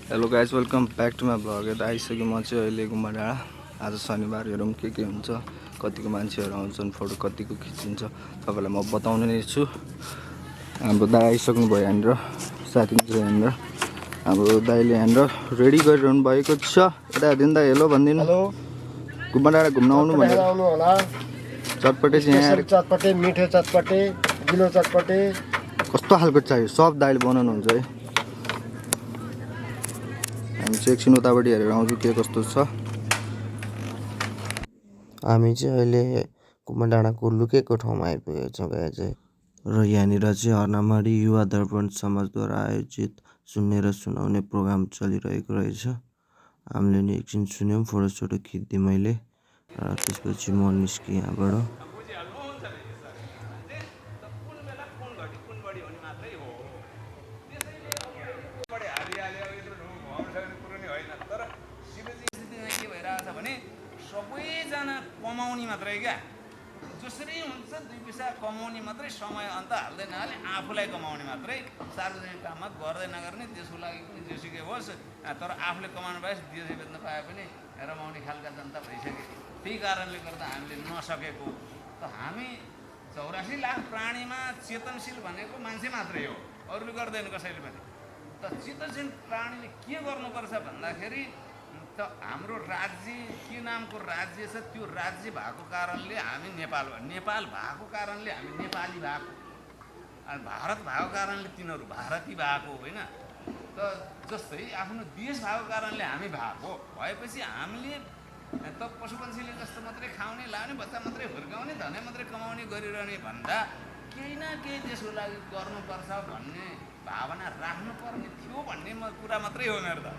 Hello guys welcome back to my vlog. यता आइसक्यो म चाहिँ अहिले गुम्बा डाँडा। आज शनिबार हेरौँ के हुन्छ, कतिको मान्छेहरू आउँछन्, फोटो कतिको खिचिन्छ तपाईँलाई म बताउने नै छु। हाम्रो दाइ आइसक्नु भयो यहाँनिर, साथी चाहिँ यहाँनिर। हाम्रो दाइले यहाँनिर रेडी गरिरहनु भएको छ। यता हेरिदिनु दाइ, हेलो भनिदिनु। हेलो, गुम्बा डाँडा घुम्न आउनु भनेर। आउनु होला। चटपटे चाहिँ यहाँ चटपटे, मिठो चटपटे, गिलो चटपटे कस्तो खालको चाहियो सब दाइले बनाउनुहुन्छ है। हामी चाहिँ एकछिन उतापट्टि हेरेर आउँछु के कस्तो छ। हामी चाहिँ अहिले गुम्बा डाँडाको लुकेको ठाउँमा आइपुगेको छौँ गाइज चाहिँ। र यहाँनिर चाहिँ हर्नामाडी युवा दर्पण समाजद्वारा आयोजित सुन्ने र सुनाउने प्रोग्राम चलिरहेको रहेछ। हामीले नि एकछिन सुन्यौँ, फोटोसोटो खिचिदिएँ मैले। र त्यसपछि म निस्केँ यहाँबाट। सबैजना कमाउने मात्रै क्या, जसरी हुन्छ दुई पैसा कमाउने मात्रै, समय अन्त हाल्दैन हाले आफूलाई कमाउने मात्रै। सार्वजनिक काममा गर्दै नगर्ने, त्यसको लागि पनि जेसुकै होस्, तर आफूले कमाउनु भए देश बेच्न पाए पनि रमाउने खालका जनता भइसक्यो। त्यही कारणले गर्दा हामीले नसकेको। त हामी 84 लाख प्राणीमा चेतनशील भनेको मान्छे मात्रै हो, अरूले गर्दैन कसैले पनि। त चेतनशील प्राणीले के गर्नुपर्छ भन्दाखेरि त हाम्रो राज्य के नामको राज्य छ, त्यो राज्य भएको कारणले हामी नेपाल भएको कारणले हामी नेपाली भएको, अनि भारत भएको कारणले तिनीहरू भारती भएको होइन। त जस्तै आफ्नो देश भएको कारणले हामी भएको भएपछि हामीले त पशुपन्छीले जस्तो मात्रै खाउने, लाउने, बच्चा मात्रै हुर्काउने, धनै मात्रै कमाउने गरिरहने भन्दा केही न केही देशको लागि गर्नुपर्छ भन्ने भावना राख्नुपर्ने थियो भन्ने कुरा मात्रै हो मेरो त।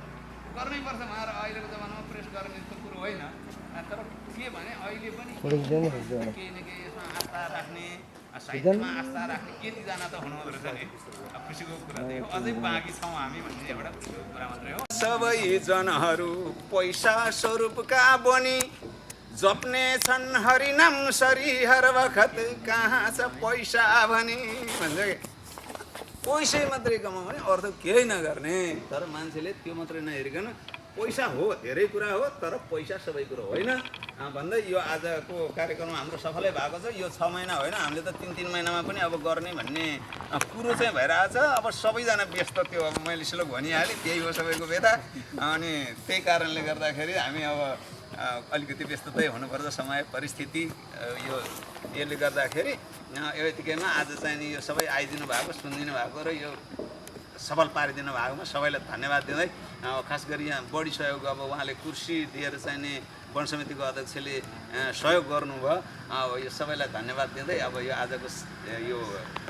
गर्नैपर्छ भनेर अहिलेको जमानामा प्रेस गर्ने जस्तो कुरो होइन। तर के भने अहिले पनि केही न केही यसमा आस्था राख्ने, साहित्यमा आस्था राख्ने केटीजना त हुनुहुँदो रहेछ नि। खुसीको कुरा चाहिँ हो, अझै बाँकी छौँ हामी भन्ने एउटा कुरा मात्रै हो। सबैजनाहरू पैसा स्वरूपका बनी जप्ने छन् हरिनाम सरी हर वखत, कहाँ छ पैसा भने भन्छ कि पैसै मात्रै कमाउने, अर्थ केही नगर्ने। तर मान्छेले त्यो मात्रै नहेरिकन पैसा हो धेरै कुरा हो, तर पैसा सबै कुरो होइन भन्दै यो आजको कार्यक्रम हाम्रो सफलै भएको छ। यो 6 महिना होइन, हामीले त 3-3 महिनामा पनि अब गर्ने भन्ने कुरो चाहिँ भइरहेछ। अब सबैजना व्यस्त, त्यो अब मैले सिलोक भनिहालेँ, त्यही हो सबैको व्यथा। अनि त्यही कारणले गर्दाखेरि हामी अब अलिकति व्यस्ततै हुनुपर्छ, समय परिस्थिति यसले गर्दाखेरि। यतिकैमा आज चाहिँ नि यो सबै आइदिनु भएको, सुनिदिनु भएको र यो सफल पारिदिनु भएकोमा सबैलाई धन्यवाद दिँदै, खास गरी यहाँ बढी सहयोग अब उहाँले कुर्सी दिएर चाहिँ नि वन समितिको अध्यक्षले सहयोग गर्नुभयो। अब यो सबैलाई धन्यवाद दिँदै अब यो आजको यो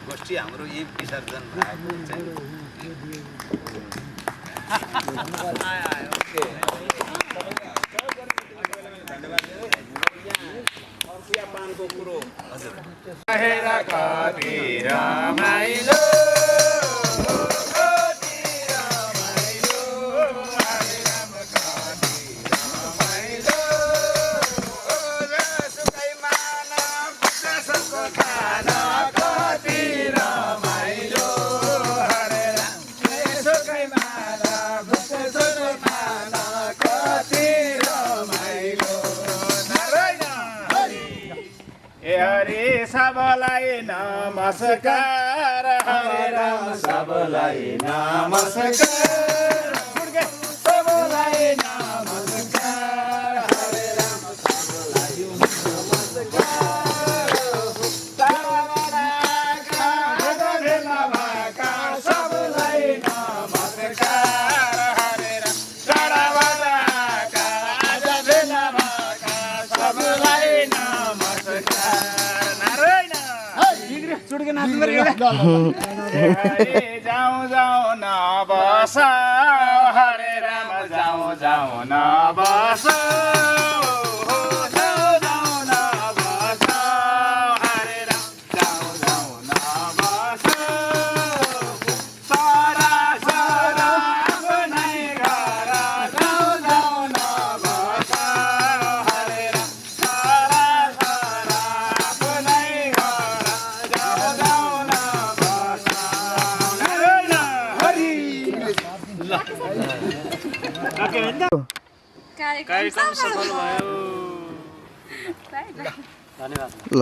गोष्ठी हाम्रो यही विसर्जन भएको चाहिँ पानको कुरो हजुर सबलाई नमस्कार, हरे राम सबलाई नमस्कार, सबलाई नमस्कार, हरे राम सबलाई नमस्कार, ताराका भेला भएका सबलाई नमस्कार, हरे राम ताराका भेला भएका सबलाई नमस्कार। जाऊँ जाऊँ न बस हरे राम, जाऊँ जाऊँ न बस, जाऊँ जाऊँ न बस हरे राम, जाऊँ जाऊँ न बस, सारा सारा आफ्नै घर, जाऊँ जाऊँ न बस हरे राम, सारा सारा आफ्नै घर, जाऊँ जाऊँ न बस। कार्यक्रम सफल भयो। ल